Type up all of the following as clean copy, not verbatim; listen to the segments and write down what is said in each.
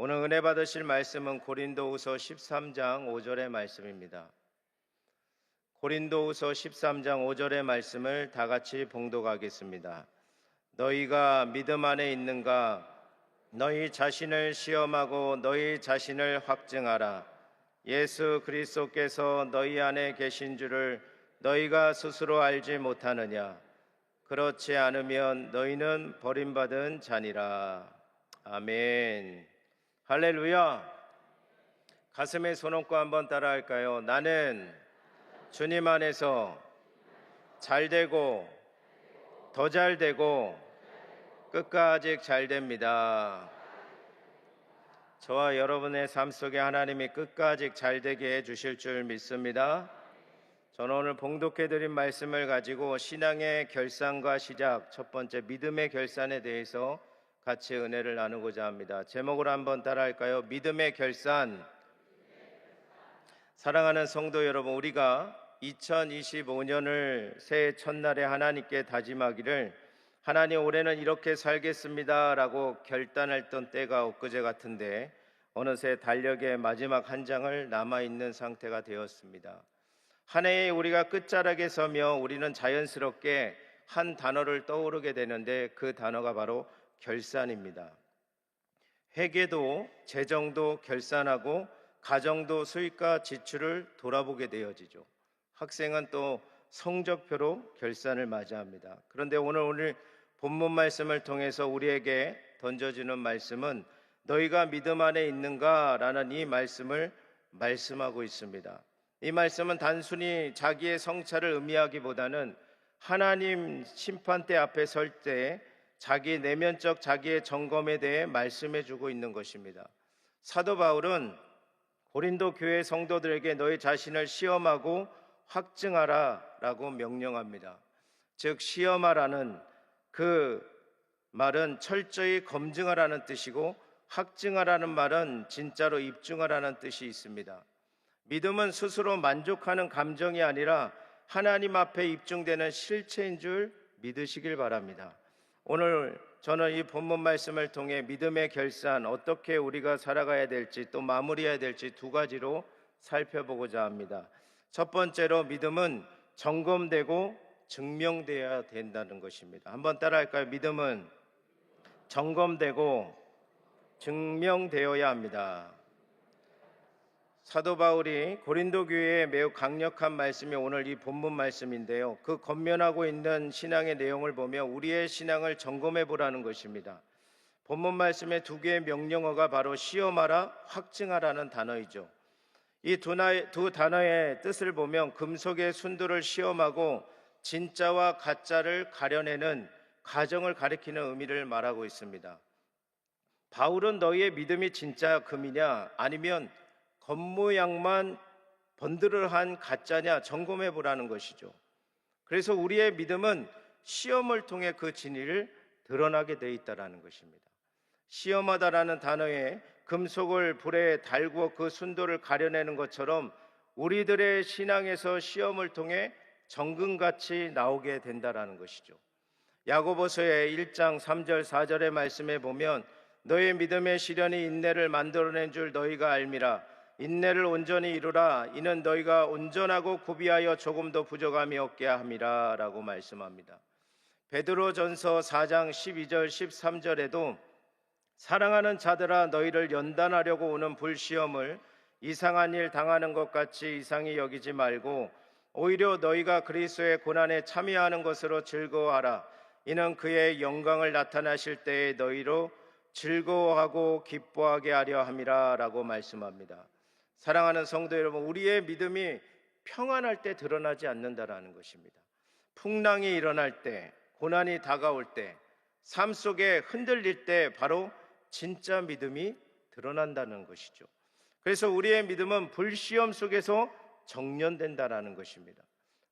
오늘 은혜 받으실 말씀은 고린도후서 13장 5절의 말씀입니다. 고린도후서 13장 5절의 말씀을 다 같이 봉독하겠습니다. 너희가 믿음 안에 있는가? 너희 자신을 시험하고 너희 자신을 확증하라. 예수 그리스도께서 너희 안에 계신 줄을 너희가 스스로 알지 못하느냐? 그렇지 않으면 너희는 버림받은 자니라. 아멘. 할렐루야. 가슴에 손 얹고 한번 따라할까요? 나는 주님 안에서 잘되고 더 잘되고 끝까지 잘됩니다. 저와 여러분의 삶 속에 하나님이 끝까지 잘되게 해주실 줄 믿습니다. 저는 오늘 봉독해드린 말씀을 가지고 신앙의 결산과 시작, 첫 번째 믿음의 결산에 대해서 같이 은혜를 나누고자 합니다. 제목을 한번 따라할까요? 믿음의 결산. 사랑하는 성도 여러분, 우리가 2025년을 새해 첫날에 하나님께 다짐하기를 하나님 올해는 이렇게 살겠습니다 라고 결단했던 때가 엊그제 같은데 어느새 달력의 마지막 한 장을 남아있는 상태가 되었습니다. 한 해에 우리가 끝자락에 서며 우리는 자연스럽게 한 단어를 떠오르게 되는데 그 단어가 바로 결산입니다. 회계도 재정도 결산하고 가정도 수입과 지출을 돌아보게 되어지죠. 학생은 또 성적표로 결산을 맞이합니다. 그런데 오늘 본문 말씀을 통해서 우리에게 던져지는 말씀은 너희가 믿음 안에 있는가? 라는 이 말씀을 말씀하고 있습니다. 이 말씀은 단순히 자기의 성찰을 의미하기보다는 하나님 심판대 앞에 설 때 자기 내면적 자기의 점검에 대해 말씀해 주고 있는 것입니다. 사도 바울은 고린도 교회 성도들에게 너희 자신을 시험하고 확증하라 라고 명령합니다. 즉 시험하라는 그 말은 철저히 검증하라는 뜻이고 확증하라는 말은 진짜로 입증하라는 뜻이 있습니다. 믿음은 스스로 만족하는 감정이 아니라 하나님 앞에 입증되는 실체인 줄 믿으시길 바랍니다. 오늘 저는 이 본문 말씀을 통해 믿음의 결산, 어떻게 우리가 살아가야 될지 또 마무리해야 될지 두 가지로 살펴보고자 합니다. 첫 번째로 믿음은 점검되고 증명되어야 된다는 것입니다. 한번 따라할까요? 믿음은 점검되고 증명되어야 합니다. 사도 바울이 고린도 교회에 매우 강력한 말씀이 오늘 이 본문 말씀인데요. 그 권면하고 있는 신앙의 내용을 보며 우리의 신앙을 점검해 보라는 것입니다. 본문 말씀의 두 개의 명령어가 바로 시험하라, 확증하라는 단어이죠. 이 두 단어의 뜻을 보면 금속의 순도를 시험하고 진짜와 가짜를 가려내는 과정을 가리키는 의미를 말하고 있습니다. 바울은 너희의 믿음이 진짜 금이냐 아니면 겉모양만 번들어한 가짜냐 점검해 보라는 것이죠. 그래서 우리의 믿음은 시험을 통해 그 진리를 드러나게 돼 있다라는 것입니다. 시험하다라는 단어에 금속을 불에 달구어 그 순도를 가려내는 것처럼 우리들의 신앙에서 시험을 통해 정금같이 나오게 된다라는 것이죠. 야고보서의 1장 3절 4절의 말씀에 보면 너의 믿음의 시련이 인내를 만들어낸 줄 너희가 알미라. 인내를 온전히 이루라. 이는 너희가 온전하고 구비하여 조금도 부족함이 없게 함이라 라고 말씀합니다. 베드로전서 4장 12절 13절에도 사랑하는 자들아 너희를 연단하려고 오는 불시험을 이상한 일 당하는 것 같이 이상히 여기지 말고 오히려 너희가 그리스도의 고난에 참여하는 것으로 즐거워하라. 이는 그의 영광을 나타나실 때에 너희로 즐거워하고 기뻐하게 하려 함이라 라고 말씀합니다. 사랑하는 성도 여러분, 우리의 믿음이 평안할 때 드러나지 않는다라는 것입니다. 풍랑이 일어날 때, 고난이 다가올 때, 삶 속에 흔들릴 때 바로 진짜 믿음이 드러난다는 것이죠. 그래서 우리의 믿음은 불시험 속에서 정련된다라는 것입니다.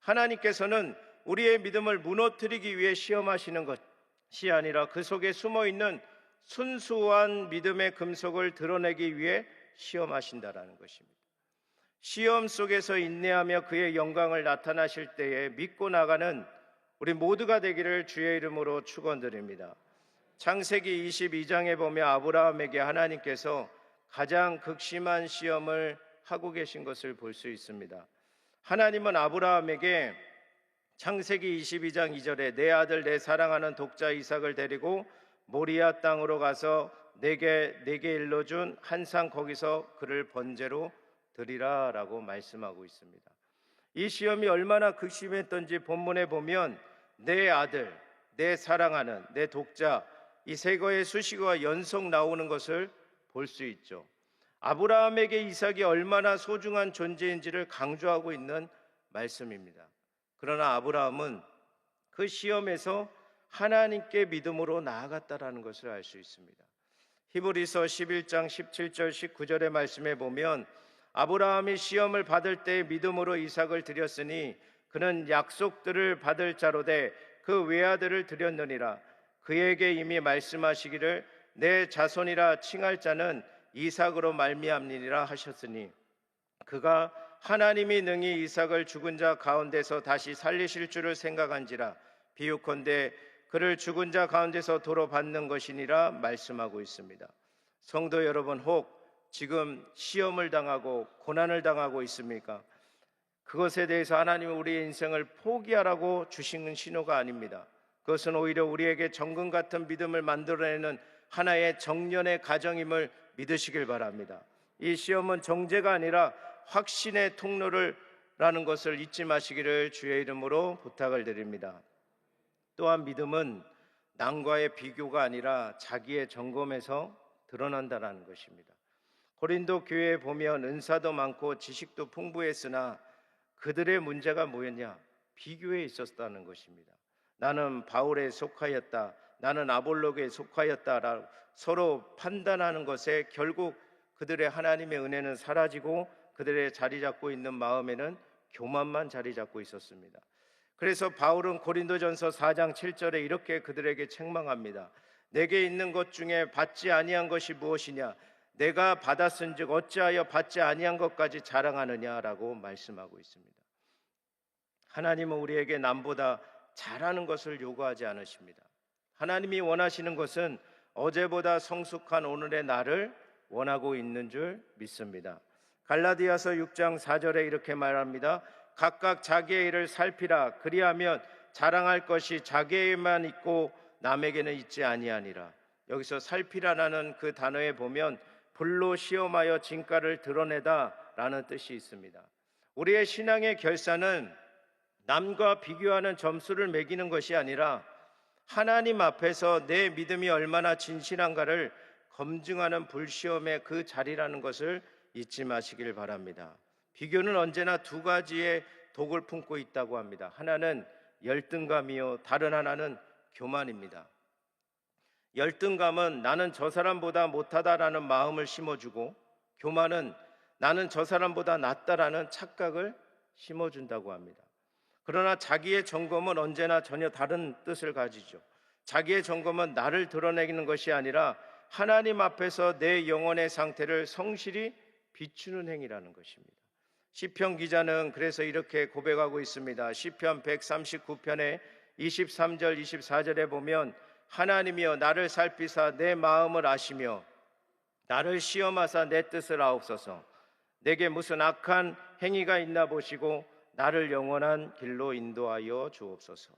하나님께서는 우리의 믿음을 무너뜨리기 위해 시험하시는 것이 아니라 그 속에 숨어있는 순수한 믿음의 금속을 드러내기 위해 시험하신다라는 것입니다. 시험 속에서 인내하며 그의 영광을 나타나실 때에 믿고 나가는 우리 모두가 되기를 주의 이름으로 축원드립니다. 창세기 22장에 보면 아브라함에게 하나님께서 가장 극심한 시험을 하고 계신 것을 볼 수 있습니다. 하나님은 아브라함에게 창세기 22장 2절에 내 아들 내 사랑하는 독자 이삭을 데리고 모리아 땅으로 가서 내게 일러준 한 산 거기서 그를 번제로 드리라라고 말씀하고 있습니다. 이 시험이 얼마나 극심했던지 본문에 보면 내 아들, 내 사랑하는, 내 독자, 이 세 거의 수식어가 연속 나오는 것을 볼 수 있죠. 아브라함에게 이삭이 얼마나 소중한 존재인지를 강조하고 있는 말씀입니다. 그러나 아브라함은 그 시험에서 하나님께 믿음으로 나아갔다라는 것을 알 수 있습니다. 히브리서 11장 17절 19절의 말씀에 보면 아브라함이 시험을 받을 때 믿음으로 이삭을 드렸으니 그는 약속들을 받을 자로되 그 외아들을 드렸느니라. 그에게 이미 말씀하시기를 내 자손이라 칭할 자는 이삭으로 말미암니라 하셨으니 그가 하나님이 능히 이삭을 죽은 자 가운데서 다시 살리실 줄을 생각한지라 비유컨대 그를 죽은 자 가운데서 도로 받는 것이니라 말씀하고 있습니다. 성도 여러분, 혹 지금 시험을 당하고 고난을 당하고 있습니까? 그것에 대해서 하나님은 우리의 인생을 포기하라고 주시는 신호가 아닙니다. 그것은 오히려 우리에게 정금 같은 믿음을 만들어내는 하나의 정련의 과정임을 믿으시길 바랍니다. 이 시험은 정죄가 아니라 확신의 통로라는 것을 잊지 마시기를 주의 이름으로 부탁을 드립니다. 또한 믿음은 남과의 비교가 아니라 자기의 점검에서 드러난다는 것입니다. 고린도 교회에 보면 은사도 많고 지식도 풍부했으나 그들의 문제가 뭐였냐? 비교에 있었다는 것입니다. 나는 바울에 속하였다, 나는 아볼로에 속하였다라고 서로 판단하는 것에 결국 그들의 하나님의 은혜는 사라지고 그들의 자리 잡고 있는 마음에는 교만만 자리 잡고 있었습니다. 그래서 바울은 고린도전서 4장 7절에 이렇게 그들에게 책망합니다. 내게 있는 것 중에 받지 아니한 것이 무엇이냐? 내가 받았은즉 어찌하여 받지 아니한 것까지 자랑하느냐라고 말씀하고 있습니다. 하나님은 우리에게 남보다 잘하는 것을 요구하지 않으십니다. 하나님이 원하시는 것은 어제보다 성숙한 오늘의 나를 원하고 있는 줄 믿습니다. 갈라디아서 6장 4절에 이렇게 말합니다. 각각 자기의 일을 살피라. 그리하면 자랑할 것이 자기에게만 있고 남에게는 있지 아니하니라. 여기서 살피라라는 그 단어에 보면 불로 시험하여 진가를 드러내다 라는 뜻이 있습니다. 우리의 신앙의 결산은 남과 비교하는 점수를 매기는 것이 아니라 하나님 앞에서 내 믿음이 얼마나 진실한가를 검증하는 불시험의 그 자리라는 것을 잊지 마시길 바랍니다. 비교는 언제나 두 가지의 독을 품고 있다고 합니다. 하나는 열등감이요, 다른 하나는 교만입니다. 열등감은 나는 저 사람보다 못하다라는 마음을 심어주고, 교만은 나는 저 사람보다 낫다라는 착각을 심어준다고 합니다. 그러나 자기의 점검은 언제나 전혀 다른 뜻을 가지죠. 자기의 점검은 나를 드러내는 것이 아니라 하나님 앞에서 내 영혼의 상태를 성실히 비추는 행위라는 것입니다. 시편 기자는 그래서 이렇게 고백하고 있습니다. 시편 139편의 23절 24절에 보면 하나님이여 나를 살피사 내 마음을 아시며 나를 시험하사 내 뜻을 아옵소서. 내게 무슨 악한 행위가 있나 보시고 나를 영원한 길로 인도하여 주옵소서.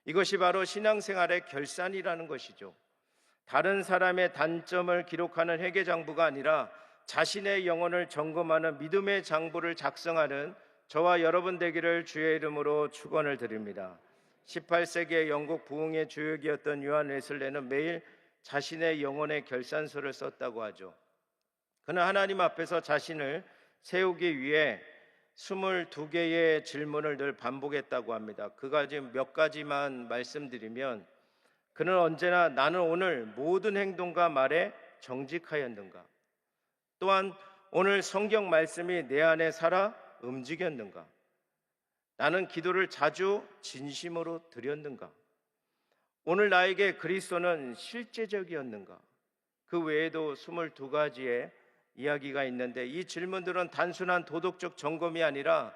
이것이 바로 신앙생활의 결산이라는 것이죠. 다른 사람의 단점을 기록하는 회계장부가 아니라 자신의 영혼을 점검하는 믿음의 장부를 작성하는 저와 여러분 되기를 주의 이름으로 축원을 드립니다. 18세기의 영국 부흥의 주역이었던 요한 웨슬레는 매일 자신의 영혼의 결산서를 썼다고 하죠. 그는 하나님 앞에서 자신을 세우기 위해 22개의 질문을 늘 반복했다고 합니다. 그 가지 몇 가지만 말씀드리면 그는 언제나 나는 오늘 모든 행동과 말에 정직하였는가? 또한 오늘 성경 말씀이 내 안에 살아 움직였는가? 나는 기도를 자주 진심으로 드렸는가? 오늘 나에게 그리스도는 실제적이었는가? 그 외에도 22가지의 이야기가 있는데 이 질문들은 단순한 도덕적 점검이 아니라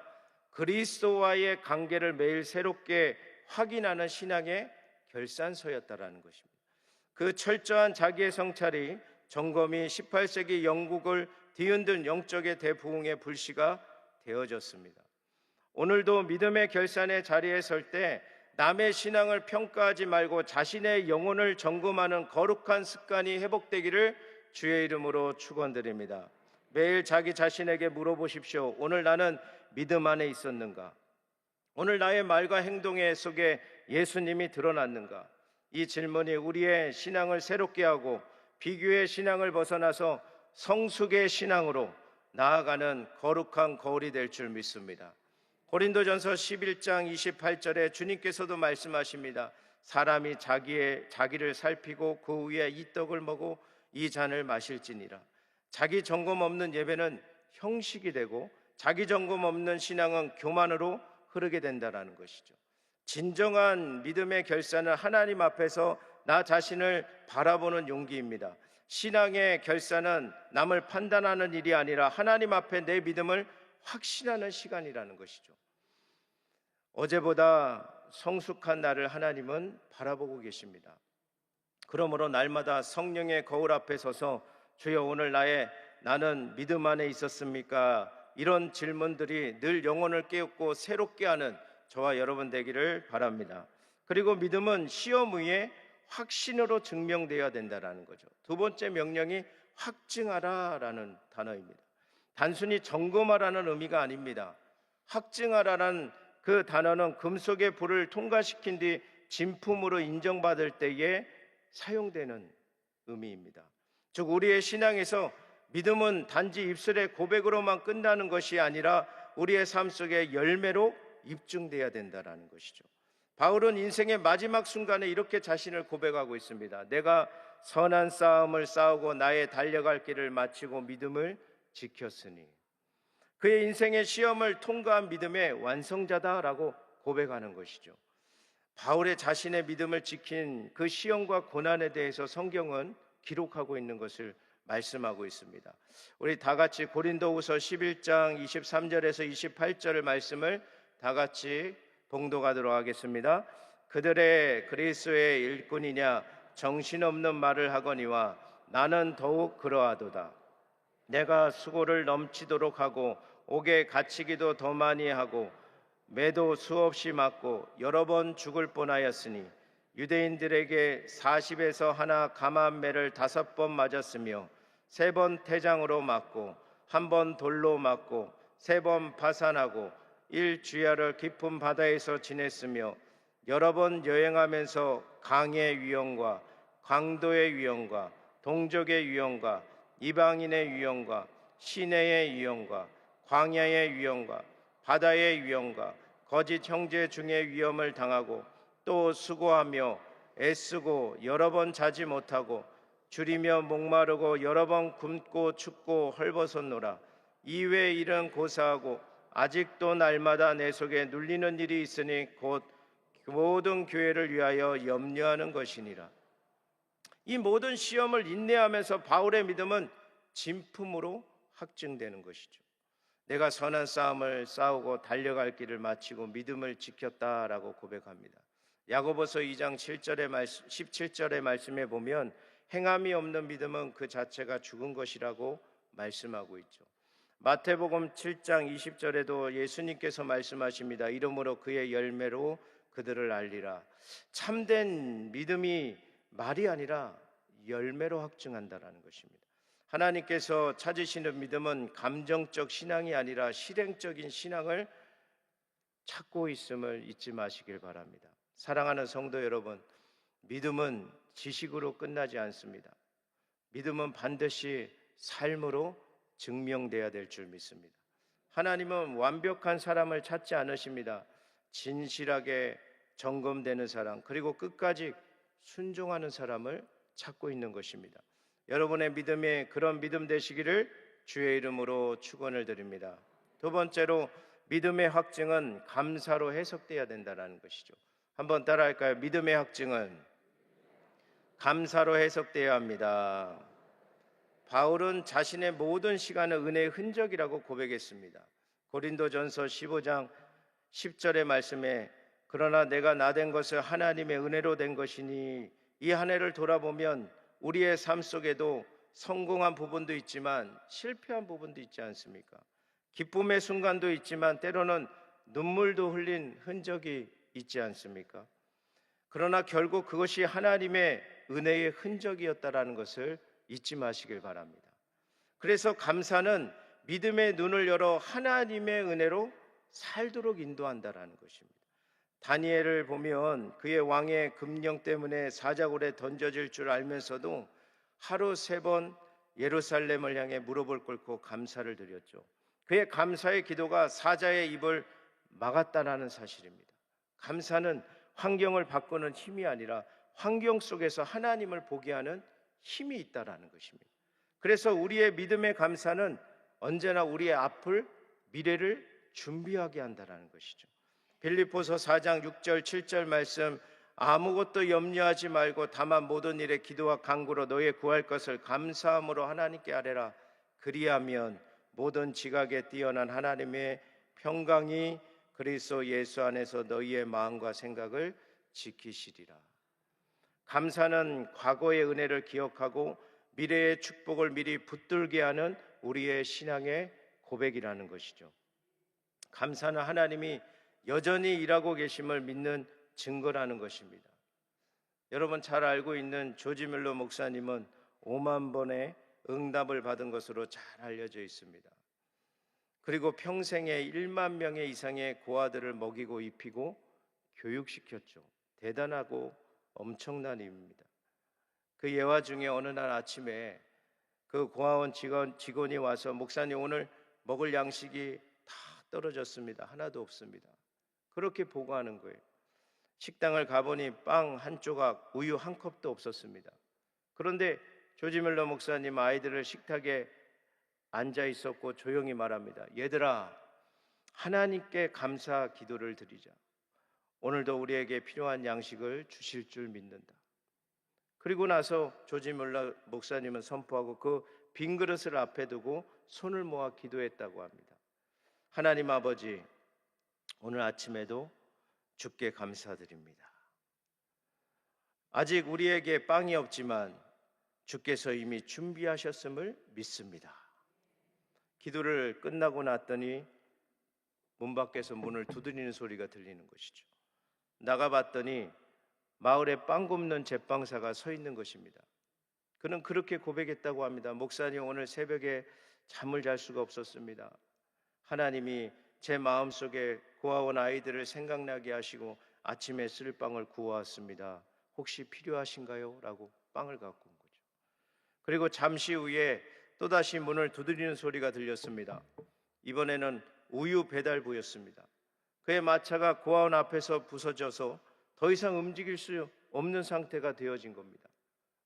그리스도와의 관계를 매일 새롭게 확인하는 신앙의 결산서였다라는 것입니다. 그 철저한 자기의 성찰이 점검이 18세기 영국을 뒤흔든 영적의 대부흥의 불씨가 되어졌습니다. 오늘도 믿음의 결산의 자리에 설 때 남의 신앙을 평가하지 말고 자신의 영혼을 점검하는 거룩한 습관이 회복되기를 주의 이름으로 축원드립니다. 매일 자기 자신에게 물어보십시오. 오늘 나는 믿음 안에 있었는가? 오늘 나의 말과 행동의 속에 예수님이 드러났는가? 이 질문이 우리의 신앙을 새롭게 하고 비교의 신앙을 벗어나서 성숙의 신앙으로 나아가는 거룩한 거울이 될 줄 믿습니다. 고린도전서 11장 28절에 주님께서도 말씀하십니다. 사람이 자기를 살피고 그 위에 이 떡을 먹고 이 잔을 마실지니라. 자기 점검 없는 예배는 형식이 되고 자기 점검 없는 신앙은 교만으로 흐르게 된다는 것이죠. 진정한 믿음의 결산은 하나님 앞에서 나 자신을 바라보는 용기입니다. 신앙의 결산은 남을 판단하는 일이 아니라 하나님 앞에 내 믿음을 확신하는 시간이라는 것이죠. 어제보다 성숙한 나를 하나님은 바라보고 계십니다. 그러므로 날마다 성령의 거울 앞에 서서 주여 오늘 나는 믿음 안에 있었습니까? 이런 질문들이 늘 영혼을 깨우고 새롭게 하는 저와 여러분 되기를 바랍니다. 그리고 믿음은 시험 위에 확신으로 증명되어야 된다는 거죠. 두 번째 명령이 확증하라라는 단어입니다. 단순히 점검하라는 의미가 아닙니다. 확증하라는 그 단어는 금속의 불을 통과시킨 뒤 진품으로 인정받을 때에 사용되는 의미입니다. 즉 우리의 신앙에서 믿음은 단지 입술의 고백으로만 끝나는 것이 아니라 우리의 삶 속에 열매로 입증돼야 된다는 것이죠. 바울은 인생의 마지막 순간에 이렇게 자신을 고백하고 있습니다. 내가 선한 싸움을 싸우고 나의 달려갈 길을 마치고 믿음을 지켰으니. 그의 인생의 시험을 통과한 믿음의 완성자다라고 고백하는 것이죠. 바울의 자신의 믿음을 지킨 그 시험과 고난에 대해서 성경은 기록하고 있는 것을 말씀하고 있습니다. 우리 다 같이 고린도후서 11장 23절에서 28절의 말씀을 다 같이 봉독하도록 하겠습니다. 그들의 그리스도의 일꾼이냐 정신없는 말을 하거니와 나는 더욱 그러하도다. 내가 수고를 넘치도록 하고 옥에 갇히기도 더 많이 하고 매도 수없이 맞고 여러 번 죽을 뻔하였으니 유대인들에게 40에서 하나 감한 매를 5번 맞았으며 3번 태장으로 맞고 1번 돌로 맞고 3번 파산하고 1주야를 깊은 바다에서 지냈으며 여러 번 여행하면서 강의 위험과 강도의 위험과 동족의 위험과 이방인의 위험과 시내의 위험과 광야의 위험과 바다의 위험과 거짓 형제 중의 위험을 당하고 또 수고하며 애쓰고 여러 번 자지 못하고 줄이며 목마르고 여러 번 굶고 춥고 헐벗었노라. 이외의 일은 고사하고 아직도 날마다 내 속에 눌리는 일이 있으니 곧 모든 교회를 위하여 염려하는 것이니라. 이 모든 시험을 인내하면서 바울의 믿음은 진품으로 확증되는 것이죠. 내가 선한 싸움을 싸우고 달려갈 길을 마치고 믿음을 지켰다라고 고백합니다. 야고보서 2장 17절의 말씀에 보면 행함이 없는 믿음은 그 자체가 죽은 것이라고 말씀하고 있죠. 마태복음 7장 20절에도 예수님께서 말씀하십니다. 이러므로 그의 열매로 그들을 알리라. 참된 믿음이 말이 아니라 열매로 확증한다라는 것입니다. 하나님께서 찾으시는 믿음은 감정적 신앙이 아니라 실행적인 신앙을 찾고 있음을 잊지 마시길 바랍니다. 사랑하는 성도 여러분, 믿음은 지식으로 끝나지 않습니다. 믿음은 반드시 삶으로 증명돼야 될 줄 믿습니다. 하나님은 완벽한 사람을 찾지 않으십니다. 진실하게 점검되는 사람, 그리고 끝까지 순종하는 사람을 찾고 있는 것입니다. 여러분의 믿음이 그런 믿음 되시기를 주의 이름으로 축원을 드립니다. 두 번째로 믿음의 확증은 감사로 해석돼야 된다는 것이죠. 한번 따라할까요? 믿음의 확증은 감사로 해석돼야 합니다. 바울은 자신의 모든 시간을 은혜의 흔적이라고 고백했습니다. 고린도전서 15장 10절의 말씀에 그러나 내가 나된 것은 하나님의 은혜로 된 것이니 이 한 해를 돌아보면 우리의 삶 속에도 성공한 부분도 있지만 실패한 부분도 있지 않습니까? 기쁨의 순간도 있지만 때로는 눈물도 흘린 흔적이 있지 않습니까? 그러나 결국 그것이 하나님의 은혜의 흔적이었다라는 것을 잊지 마시길 바랍니다. 그래서 감사는 믿음의 눈을 열어 하나님의 은혜로 살도록 인도한다라는 것입니다. 다니엘을 보면 그의 왕의 금령 때문에 사자굴에 던져질 줄 알면서도 하루 3번 예루살렘을 향해 무릎을 꿇고 감사를 드렸죠. 그의 감사의 기도가 사자의 입을 막았다라는 사실입니다. 감사는 환경을 바꾸는 힘이 아니라 환경 속에서 하나님을 보게 하는 힘이 있다라는 것입니다. 그래서 우리의 믿음의 감사는 언제나 우리의 앞을, 미래를 준비하게 한다라는 것이죠. 빌립보서 4장 6절 7절 말씀, 아무것도 염려하지 말고 다만 모든 일에 기도와 간구로 너의 구할 것을 감사함으로 하나님께 아뢰라. 그리하면 모든 지각에 뛰어난 하나님의 평강이 그리스도 예수 안에서 너희의 마음과 생각을 지키시리라. 감사는 과거의 은혜를 기억하고 미래의 축복을 미리 붙들게 하는 우리의 신앙의 고백이라는 것이죠. 감사는 하나님이 여전히 일하고 계심을 믿는 증거라는 것입니다. 여러분 잘 알고 있는 조지 밀러 목사님은 5만 번의 응답을 받은 것으로 잘 알려져 있습니다. 그리고 평생에 1만 명의 이상의 고아들을 먹이고 입히고 교육시켰죠. 대단하고 엄청난 일입니다. 그 예화 중에 어느 날 아침에 그 고아원 직원이 와서 목사님 오늘 먹을 양식이 다 떨어졌습니다. 하나도 없습니다. 그렇게 보고하는 거예요. 식당을 가보니 빵 한 조각, 우유 한 컵도 없었습니다. 그런데 조지 밀러 목사님 아이들을 식탁에 앉아 있었고 조용히 말합니다. 얘들아, 하나님께 감사 기도를 드리자. 오늘도 우리에게 필요한 양식을 주실 줄 믿는다. 그리고 나서 조지 밀러 목사님은 선포하고 그 빈 그릇을 앞에 두고 손을 모아 기도했다고 합니다. 하나님 아버지, 오늘 아침에도 주께 감사드립니다. 아직 우리에게 빵이 없지만 주께서 이미 준비하셨음을 믿습니다. 기도를 끝나고 났더니 문 밖에서 문을 두드리는 소리가 들리는 것이죠. 나가봤더니 마을에 빵 굽는 제빵사가 서 있는 것입니다. 그는 그렇게 고백했다고 합니다. 목사님, 오늘 새벽에 잠을 잘 수가 없었습니다. 하나님이 제 마음속에 고아원 아이들을 생각나게 하시고 아침에 쓸 빵을 구워왔습니다. 혹시 필요하신가요? 라고 빵을 갖고 온 거죠. 그리고 잠시 후에 또다시 문을 두드리는 소리가 들렸습니다. 이번에는 우유 배달부였습니다. 그의 마차가 고아원 앞에서 부서져서 더 이상 움직일 수 없는 상태가 되어진 겁니다.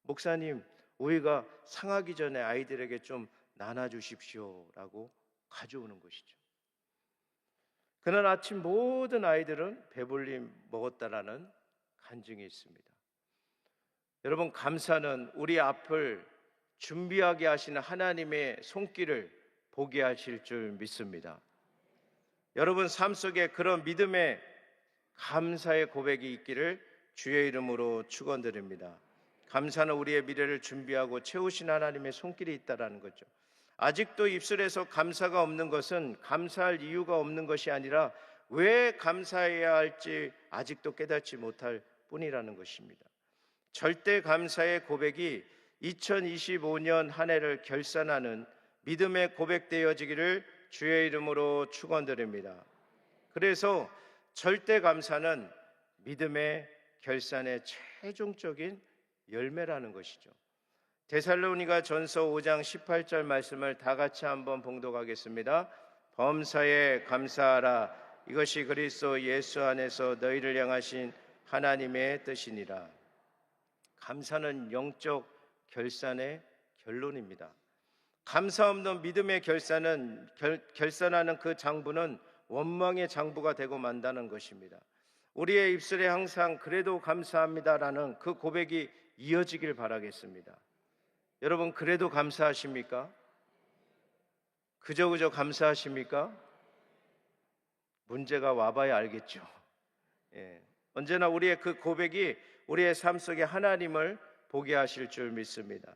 목사님, 우유가 상하기 전에 아이들에게 좀 나눠주십시오 라고 가져오는 것이죠. 그날 아침 모든 아이들은 배불리 먹었다라는 간증이 있습니다. 여러분, 감사는 우리 앞을 준비하게 하시는 하나님의 손길을 보게 하실 줄 믿습니다. 여러분 삶 속에 그런 믿음의 감사의 고백이 있기를 주의 이름으로 축원드립니다. 감사는 우리의 미래를 준비하고 채우신 하나님의 손길이 있다라는 거죠. 아직도 입술에서 감사가 없는 것은 감사할 이유가 없는 것이 아니라 왜 감사해야 할지 아직도 깨닫지 못할 뿐이라는 것입니다. 절대 감사의 고백이 2025년 한 해를 결산하는 믿음의 고백되어지기를 주의 이름으로 축원드립니다. 그래서 절대 감사는 믿음의 결산의 최종적인 열매라는 것이죠. 데살로니가 전서 5장 18절 말씀을 다 같이 한번 봉독하겠습니다. 범사에 감사하라. 이것이 그리스도 예수 안에서 너희를 향하신 하나님의 뜻이니라. 감사는 영적 결산의 결론입니다. 감사 없는 믿음의 결산하는 그 장부는 원망의 장부가 되고 만다는 것입니다. 우리의 입술에 항상 그래도 감사합니다라는 그 고백이 이어지길 바라겠습니다. 여러분, 그래도 감사하십니까? 그저 감사하십니까? 문제가 와봐야 알겠죠. 언제나 우리의 그 고백이 우리의 삶 속에 하나님을 보게 하실 줄 믿습니다.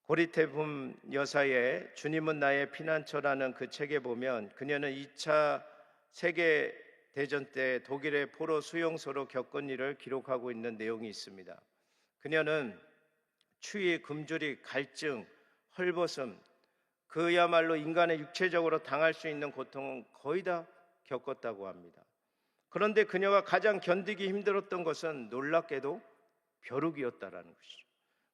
고리테붐 여사의 주님은 나의 피난처라는 그 책에 보면 그녀는 2차 세계 대전 때 독일의 포로 수용소로 겪은 일을 기록하고 있는 내용이 있습니다. 그녀는 추위, 굶주리, 갈증, 헐벗음, 그야말로 인간의 육체적으로 당할 수 있는 고통은 거의 다 겪었다고 합니다. 그런데 그녀가 가장 견디기 힘들었던 것은 놀랍게도 벼룩이었다라는 것이죠.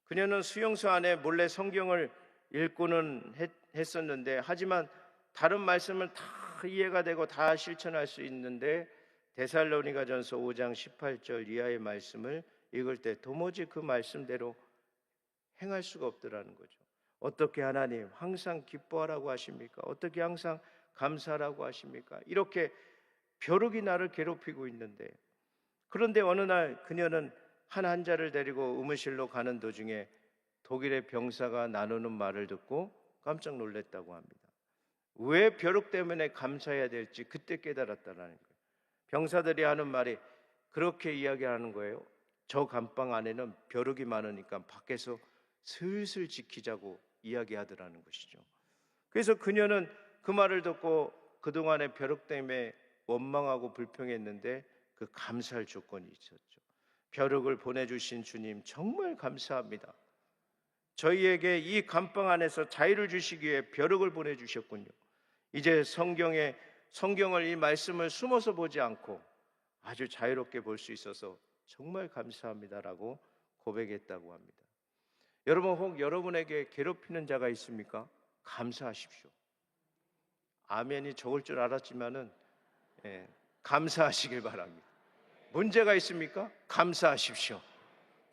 그녀는 수용소 안에 몰래 성경을 읽고는 했었는데, 하지만 다른 말씀을 다 이해가 되고 다 실천할 수 있는데 데살로니가전서 5장 18절 이하의 말씀을 읽을 때 도무지 그 말씀대로 행할 수가 없더라는 거죠. 어떻게 하나님 항상 기뻐하라고 하십니까? 어떻게 항상 감사하라고 하십니까? 이렇게 벼룩이 나를 괴롭히고 있는데, 그런데 어느 날 그녀는 한 환자를 데리고 의무실로 가는 도중에 독일의 병사가 나누는 말을 듣고 깜짝 놀랐다고 합니다. 왜 벼룩 때문에 감사해야 될지 그때 깨달았다는 거예요. 병사들이 하는 말이 그렇게 이야기하는 거예요. 저 감방 안에는 벼룩이 많으니까 밖에서 슬슬 지키자고 이야기하더라는 것이죠. 그래서 그녀는 그 말을 듣고 그동안의 벼룩 때문에 원망하고 불평했는데 그 감사할 조건이 있었죠. 벼룩을 보내주신 주님 정말 감사합니다. 저희에게 이 감방 안에서 자유를 주시기 위해 벼룩을 보내주셨군요. 이제 성경을 이 말씀을 숨어서 보지 않고 아주 자유롭게 볼 수 있어서 정말 감사합니다라고 고백했다고 합니다. 여러분, 혹 여러분에게 괴롭히는 자가 있습니까? 감사하십시오. 아멘이 적을 줄 알았지만은 감사하시길 바랍니다. 문제가 있습니까? 감사하십시오.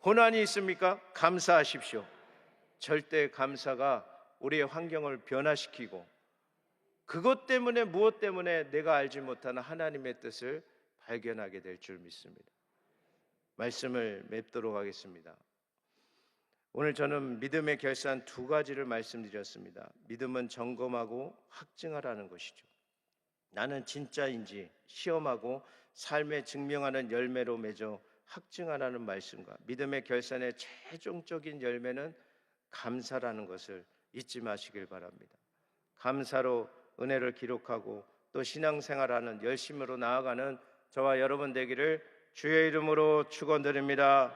고난이 있습니까? 감사하십시오. 절대 감사가 우리의 환경을 변화시키고 그것 때문에 무엇 때문에 내가 알지 못하는 하나님의 뜻을 발견하게 될 줄 믿습니다. 말씀을 맺도록 하겠습니다. 오늘 저는 믿음의 결산 2가지를 말씀드렸습니다. 믿음은 점검하고 확증하라는 것이죠. 나는 진짜인지 시험하고 삶에 증명하는 열매로 맺어 확증하라는 말씀과 믿음의 결산의 최종적인 열매는 감사라는 것을 잊지 마시길 바랍니다. 감사로 은혜를 기록하고 또 신앙생활하는 열심으로 나아가는 저와 여러분 되기를 주의 이름으로 축원드립니다.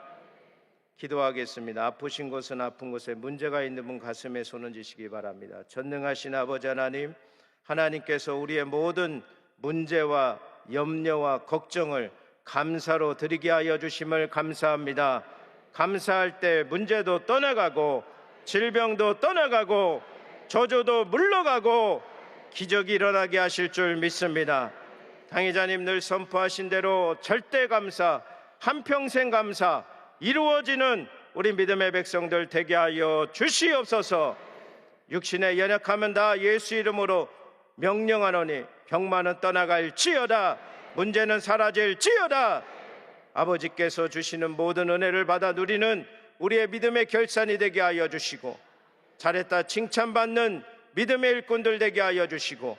기도하겠습니다. 아프신 곳은 아픈 곳에 문제가 있는 분 가슴에 손을 쥐시기 바랍니다. 전능하신 아버지 하나님, 하나님께서 우리의 모든 문제와 염려와 걱정을 감사로 드리게 하여 주심을 감사합니다. 감사할 때 문제도 떠나가고 질병도 떠나가고 저주도 물러가고 기적이 일어나게 하실 줄 믿습니다. 당회자님 늘 선포하신 대로 절대 감사, 한평생 감사 이루어지는 우리 믿음의 백성들 되게 하여 주시옵소서. 육신의 연약함은 다 예수 이름으로 명령하노니 병만은 떠나갈지어다, 문제는 사라질지어다. 아버지께서 주시는 모든 은혜를 받아 누리는 우리의 믿음의 결산이 되게 하여 주시고 잘했다 칭찬받는 믿음의 일꾼들 되게 하여 주시고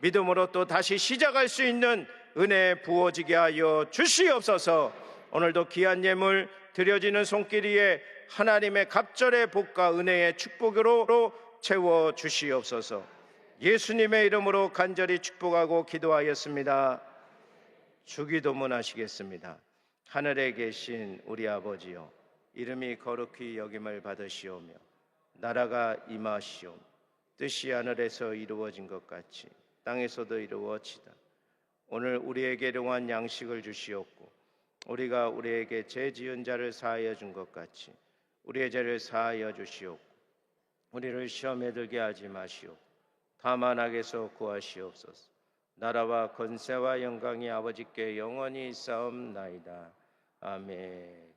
믿음으로 또 다시 시작할 수 있는 은혜 부어지게 하여 주시옵소서. 오늘도 귀한 예물 드려지는 손길 위에 하나님의 갑절의 복과 은혜의 축복으로 채워 주시옵소서. 예수님의 이름으로 간절히 축복하고 기도하였습니다. 주기도문 하시겠습니다. 하늘에 계신 우리 아버지여, 이름이 거룩히 여김을 받으시오며 나라가 임하시오. 뜻이 하늘에서 이루어진 것 같이 땅에서도 이루어지다. 오늘 우리에게 일용할 양식을 주시옵고 우리가 우리에게 죄 지은 자를 사하여 준 것 같이 우리의 죄를 사하여 주시옵고 우리를 시험에 들게 하지 마시오. 다만 악에서 구하시옵소서. 나라와 권세와 영광이 아버지께 영원히 있사옵나이다. 아멘.